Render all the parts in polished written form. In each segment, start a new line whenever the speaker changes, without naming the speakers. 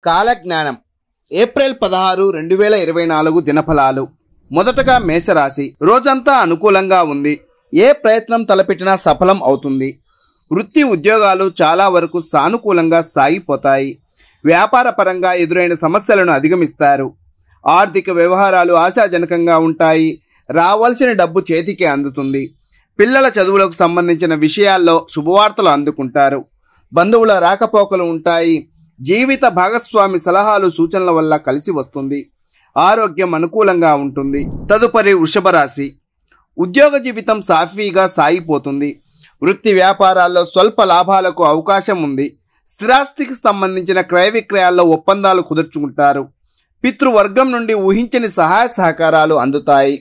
కాలజ్ఞానం ఏప్రిల్ 16, 2024 దినఫలాలు. మొదటగా మేషరాశి. రోజంతా అనుకూలంగా ఉంది. ఏ ప్రయత్నం తలపెట్టినా సఫలం అవుతుంది. వృత్తి ఉద్యోగాలు చాలా వరకు సానుకూలంగా సాగిపోతాయి. వ్యాపార పరంగా ఎదురైన సమస్యలను అధిగమిస్తారు. ఆర్థిక వ్యవహారాలు ఆశాజనకంగా ఉంటాయి. రావాల్సిన డబ్బు చేతికి అందుతుంది. పిల్లల చదువులకు సంబంధించిన విషయాల్లో శుభవార్తలు అందుకుంటారు. బంధువుల రాకపోకలు ఉంటాయి. జీవిత భాగస్వామి సలహాలు సూచనల వల్ల కలిసి వస్తుంది. ఆరోగ్యం అనుకూలంగా ఉంటుంది. తదుపరి వృషభ రాశి. ఉద్యోగ జీవితం సాఫీగా సాగిపోతుంది. వృత్తి వ్యాపారాల్లో స్వల్ప లాభాలకు అవకాశం ఉంది. స్థిరాస్తికి సంబంధించిన క్రయ విక్రయాల్లో ఒప్పందాలు కుదుర్చుకుంటారు. పితృవర్గం నుండి ఊహించని సహాయ సహకారాలు అందుతాయి.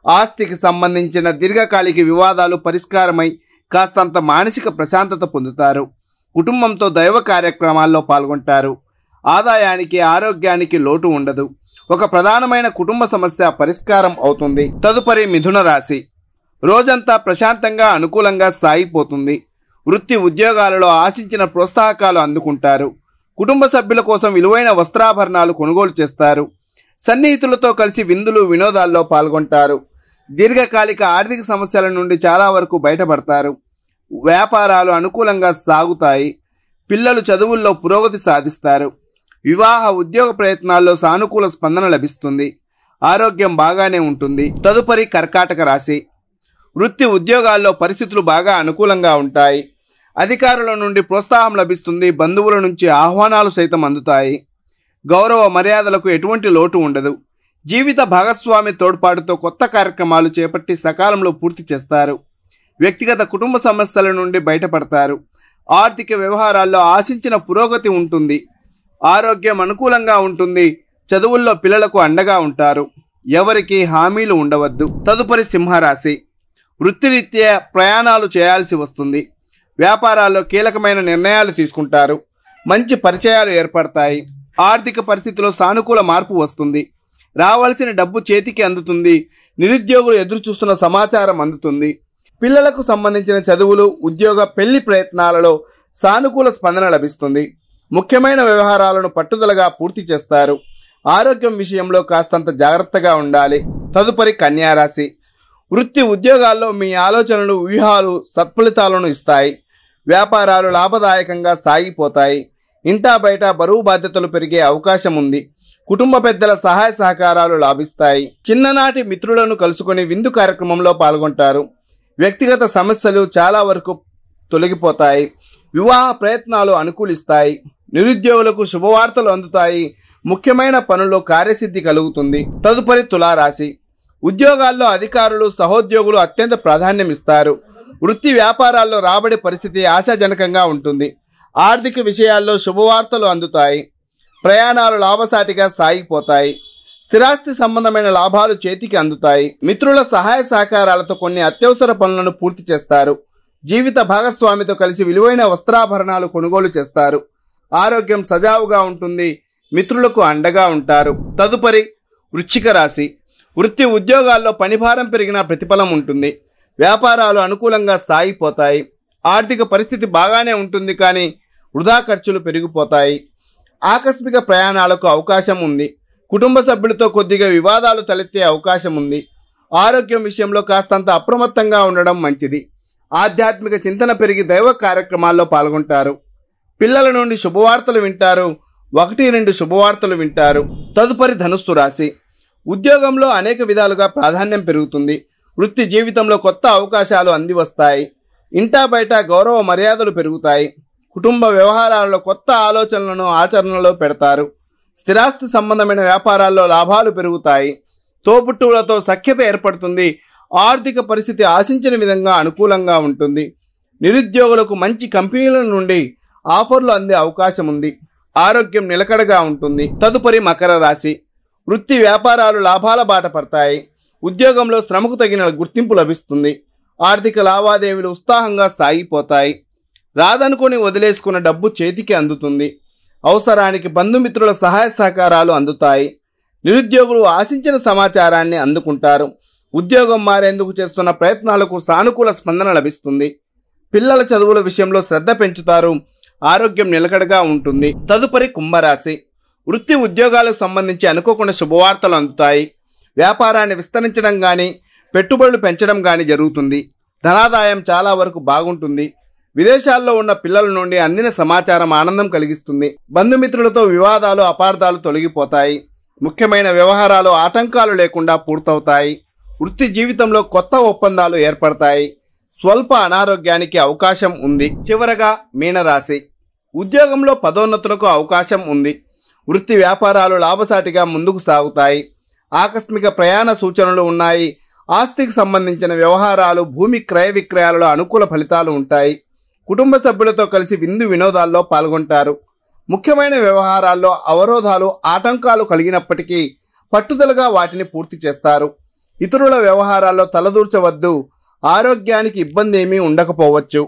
ఆస్తికి సంబంధించిన దీర్ఘకాలిక వివాదాలు పరిష్కారమై కాస్తంత మానసిక ప్రశాంతత పొందుతారు. కుటుంబంతో దైవ కార్యక్రమాల్లో పాల్గొంటారు. ఆదాయానికి ఆరోగ్యానికి లోటు ఉండదు. ఒక ప్రధానమైన కుటుంబ సమస్య పరిష్కారం అవుతుంది. తదుపరి మిథున రాశి. రోజంతా ప్రశాంతంగా అనుకూలంగా సాగిపోతుంది. వృత్తి ఉద్యోగాలలో ఆశించిన ప్రోత్సాహకాలు అందుకుంటారు. కుటుంబ సభ్యుల కోసం విలువైన వస్త్రాభరణాలు కొనుగోలు చేస్తారు. సన్నిహితులతో కలిసి విందులు వినోదాల్లో పాల్గొంటారు. దీర్ఘకాలిక ఆర్థిక సమస్యల నుండి చాలా వరకు బయటపడతారు. వ్యాపారాలు అనుకూలంగా సాగుతాయి. పిల్లలు చదువుల్లో పురోగతి సాధిస్తారు. వివాహ ఉద్యోగ ప్రయత్నాల్లో సానుకూల స్పందన లభిస్తుంది. ఆరోగ్యం బాగానే ఉంటుంది. తదుపరి కర్కాటక రాశి. వృత్తి ఉద్యోగాల్లో పరిస్థితులు బాగా అనుకూలంగా ఉంటాయి. అధికారుల నుండి ప్రోత్సాహం లభిస్తుంది. బంధువుల నుంచి ఆహ్వానాలు సైతం అందుతాయి. గౌరవ మర్యాదలకు ఎటువంటి లోటు ఉండదు. జీవిత భాగస్వామి తోడ్పాటుతో కొత్త కార్యక్రమాలు చేపట్టి సకాలంలో పూర్తి చేస్తారు. వ్యక్తిగత కుటుంబ సమస్యల నుండి బయటపడతారు. ఆర్థిక వ్యవహారాల్లో ఆశించిన పురోగతి ఉంటుంది. ఆరోగ్యం అనుకూలంగా ఉంటుంది. చదువుల్లో పిల్లలకు అండగా ఉంటారు. ఎవరికి హామీలు ఉండవద్దు. తదుపరి సింహరాశి. వృత్తిరీత్యా ప్రయాణాలు చేయాల్సి వస్తుంది. వ్యాపారాల్లో కీలకమైన నిర్ణయాలు తీసుకుంటారు. మంచి పరిచయాలు ఏర్పడతాయి. ఆర్థిక పరిస్థితిలో సానుకూల మార్పు వస్తుంది. రావాల్సిన డబ్బు చేతికి అందుతుంది. నిరుద్యోగులు ఎదురు చూస్తున్న సమాచారం అందుతుంది. పిల్లలకు సంబంధించిన చదువులు, ఉద్యోగ, పెళ్లి ప్రయత్నాలలో సానుకూల స్పందన లభిస్తుంది. ముఖ్యమైన వ్యవహారాలను పట్టుదలగా పూర్తి చేస్తారు. ఆరోగ్యం విషయంలో కాస్తంత జాగ్రత్తగా ఉండాలి. తదుపరి కన్యారాశి. వృత్తి ఉద్యోగాల్లో మీ ఆలోచనలు, వ్యూహాలు సత్ఫలితాలను ఇస్తాయి. వ్యాపారాలు లాభదాయకంగా సాగిపోతాయి. ఇంటా బయట బరువు బాధ్యతలు పెరిగే అవకాశం ఉంది. కుటుంబ పెద్దల సహాయ సహకారాలు లాభిస్తాయి. చిన్ననాటి మిత్రులను కలుసుకొని విందు కార్యక్రమంలో పాల్గొంటారు. వ్యక్తిగత సమస్యలు చాలా వరకు తొలగిపోతాయి. వివాహ ప్రయత్నాలు అనుకూలిస్తాయి. నిరుద్యోగులకు శుభవార్తలు అందుతాయి. ముఖ్యమైన పనుల్లో కార్యసిద్ధి కలుగుతుంది. తదుపరి తులారాశి. ఉద్యోగాల్లో అధికారులు, సహోద్యోగులు అత్యంత ప్రాధాన్యం ఇస్తారు. వృత్తి వ్యాపారాల్లో రాబడి పరిస్థితి ఆశాజనకంగా ఉంటుంది. ఆర్థిక విషయాల్లో శుభవార్తలు అందుతాయి. ప్రయాణాలు లాభసాటిగా సాగిపోతాయి. స్థిరాస్తి సంబంధమైన లాభాలు చేతికి అందుతాయి. మిత్రుల సహాయ సహకారాలతో కొన్ని అత్యవసర పనులను పూర్తి చేస్తారు. జీవిత భాగస్వామితో కలిసి విలువైన వస్త్రాభరణాలు కొనుగోలు చేస్తారు. ఆరోగ్యం సజావుగా ఉంటుంది. మిత్రులకు అండగా ఉంటారు. తదుపరి వృశ్చిక రాశి. వృత్తి ఉద్యోగాల్లో పనిభారం పెరిగిన ప్రతిఫలం ఉంటుంది. వ్యాపారాలు అనుకూలంగా సాగిపోతాయి. ఆర్థిక పరిస్థితి బాగానే ఉంటుంది, కానీ వృధా ఖర్చులు పెరిగిపోతాయి. ఆకస్మిక ప్రయాణాలకు అవకాశం ఉంది. కుటుంబ సభ్యులతో కొద్దిగా వివాదాలు తలెత్తే అవకాశం ఉంది. ఆరోగ్యం విషయంలో కాస్తంత అప్రమత్తంగా ఉండడం మంచిది. ఆధ్యాత్మిక చింతన పెరిగి దైవ కార్యక్రమాల్లో పాల్గొంటారు. పిల్లల నుండి శుభవార్తలు వింటారు. 1-2 శుభవార్తలు వింటారు. తదుపరి ధనుస్సు రాశి. ఉద్యోగంలో అనేక విధాలుగా ప్రాధాన్యం పెరుగుతుంది. వృత్తి జీవితంలో కొత్త అవకాశాలు అంది వస్తాయి. ఇంటా బయట గౌరవ మర్యాదలు పెరుగుతాయి. కుటుంబ వ్యవహారాల్లో కొత్త ఆలోచనలను ఆచరణలో పెడతారు. స్థిరాస్తి సంబంధమైన వ్యాపారాల్లో లాభాలు పెరుగుతాయి. తోబుట్టువులతో సఖ్యత ఏర్పడుతుంది. ఆర్థిక పరిస్థితి ఆశించిన విధంగా అనుకూలంగా ఉంటుంది. నిరుద్యోగులకు మంచి కంపెనీల నుండి ఆఫర్లు అందే అవకాశం ఉంది. ఆరోగ్యం నిలకడగా ఉంటుంది. తదుపరి మకర రాశి. వృత్తి వ్యాపారాలు లాభాల బాట పడతాయి. ఉద్యోగంలో శ్రమకు తగిన గుర్తింపు లభిస్తుంది. ఆర్థిక లావాదేవీలు ఉత్సాహంగా సాగిపోతాయి. రాదనుకొని వదిలేసుకున్న డబ్బు చేతికి అందుతుంది. అవసరానికి బంధుమిత్రుల సహాయ సహకారాలు అందుతాయి. నిరుద్యోగులు ఆశించిన సమాచారాన్ని అందుకుంటారు. ఉద్యోగం మారేందుకు చేస్తున్న ప్రయత్నాలకు సానుకూల స్పందన లభిస్తుంది. పిల్లల చదువుల విషయంలో శ్రద్ధ పెంచుతారు. ఆరోగ్యం నిలకడగా ఉంటుంది. తదుపరి కుంభరాశి. వృత్తి ఉద్యోగాలకు సంబంధించి అనుకోకుండా శుభవార్తలు అందుతాయి. వ్యాపారాన్ని విస్తరించడం కానీ పెట్టుబడులు పెంచడం కానీ జరుగుతుంది. ధనాదాయం చాలా వరకు బాగుంటుంది. విదేశాల్లో ఉన్న పిల్లల నుండి అందిన సమాచారం ఆనందం కలిగిస్తుంది. బంధుమిత్రులతో వివాదాలు అపార్థాలు తొలగిపోతాయి. ముఖ్యమైన వ్యవహారాలు ఆటంకాలు లేకుండా పూర్తవుతాయి. వృత్తి జీవితంలో కొత్త ఒప్పందాలు ఏర్పడతాయి. స్వల్ప అనారోగ్యానికి అవకాశం ఉంది. చివరగా మీనరాశి. ఉద్యోగంలో పదోన్నతులకు అవకాశం ఉంది. వృత్తి వ్యాపారాలు లాభసాటిగా ముందుకు సాగుతాయి. ఆకస్మిక ప్రయాణ సూచనలు ఉన్నాయి. ఆస్తికి సంబంధించిన వ్యవహారాలు, భూమి క్రయ విక్రయాలలో అనుకూల ఫలితాలు ఉంటాయి. కుటుంబ సభ్యులతో కలిసి విందు వినోదాల్లో పాల్గొంటారు. ముఖ్యమైన వ్యవహారాల్లో అవరోధాలు, ఆటంకాలు కలిగినప్పటికీ పట్టుదలగా వాటిని పూర్తి చేస్తారు. ఇతరుల వ్యవహారాల్లో తలదూర్చవద్దు. ఆరోగ్యానికి ఇబ్బంది ఏమీ ఉండకపోవచ్చు.